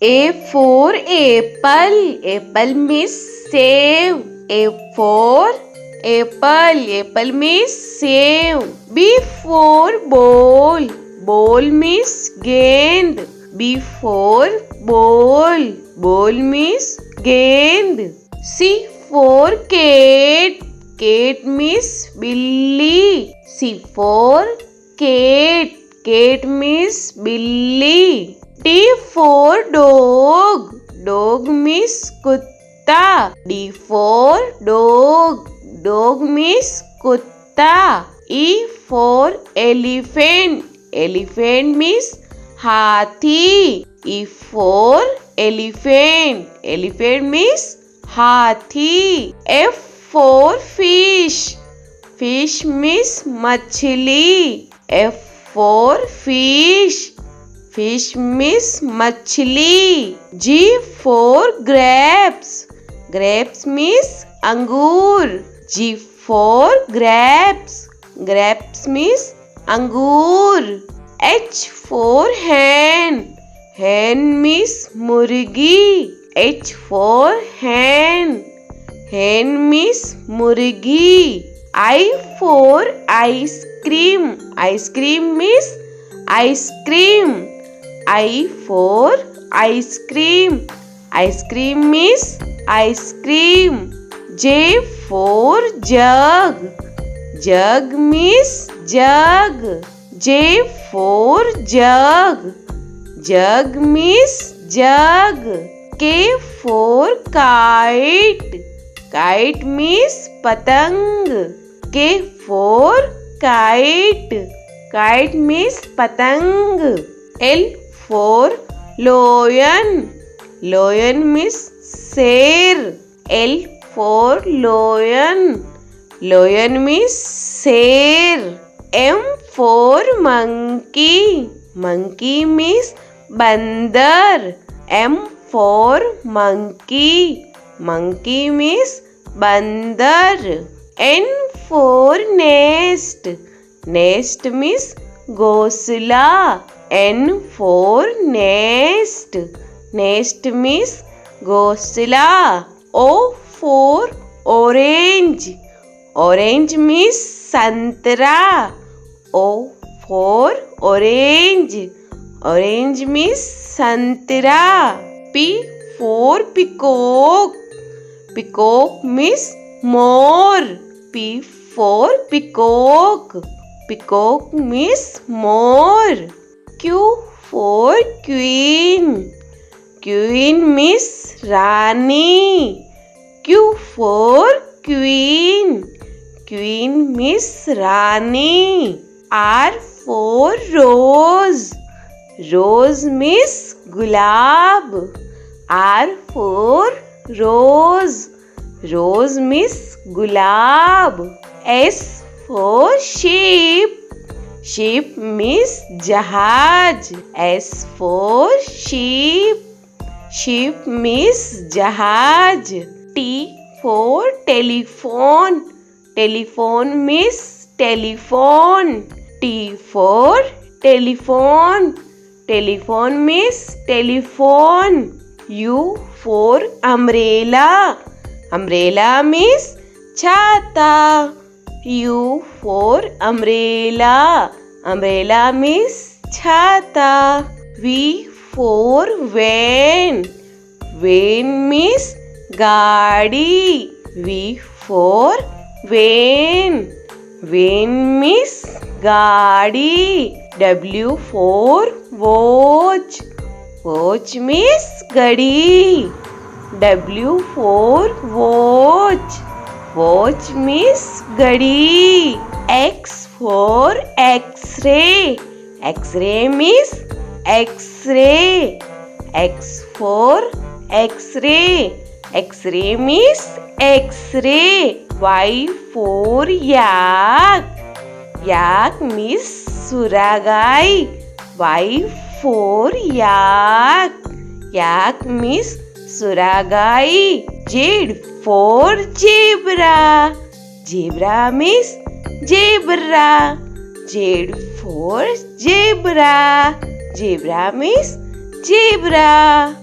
A for apple. Apple means save. A for apple. Apple means save. B for ball. Ball means gend. B for ball. Ball means gend. C for cat. Cat means billy. C for cat. Cat means billy. D for dog. Dog means kutta. D for dog. Dog means kutta. E for elephant. Elephant means hathi. E for elephant. Elephant means hathi. F for fish. Fish means machli. F for fish. Fish means machli. G for grapes. Grapes means angur. G for grapes. Grapes means angur. H for hen. Hen means murgi. H for hen. Hen means murgi. I for ice cream. Ice cream means ice cream. I for ice cream. Ice cream means ice cream. J for jug. Jug means jug. J for jug. Jug means jug. K for kite. Kite means patang. K for kite. Kite means patang. L for lion. Lion means sher. L for lion. Lion means sher. M for monkey. Monkey means bandar. M for monkey. Monkey means bandar. N for nest. Nest means ghosla. N for nest. Nest means ghosla. O for orange. Orange means santra. O for orange. Orange means santra. P for peacock. Peacock means more. P for peacock. Peacock means more. Q for queen. Queen means Rani. Q for queen. Queen means Rani. R for rose. Rose means gulab. R for rose. Rose means gulab. S for sheep. Sheep means jahaj. S for sheep. Sheep means jahaj. T for telephone. Telephone means telephone. T for telephone. Telephone means telephone. U for umbrella. Umbrella means chhata. U for umbrella. Umbrella means chhata. V for van. Van means gaadi. V for van. Van means gaadi. W for watch. Watch means gadi. W for watch. Watch means gadi. X for X-ray. X-ray means X-ray. X for X-ray. X-ray means X-ray. Y for yak. Yak means suragai. Y for yak. Yak means suragai. Z for zebra. Zebra means zebra. Z for zebra. Zebra means zebra.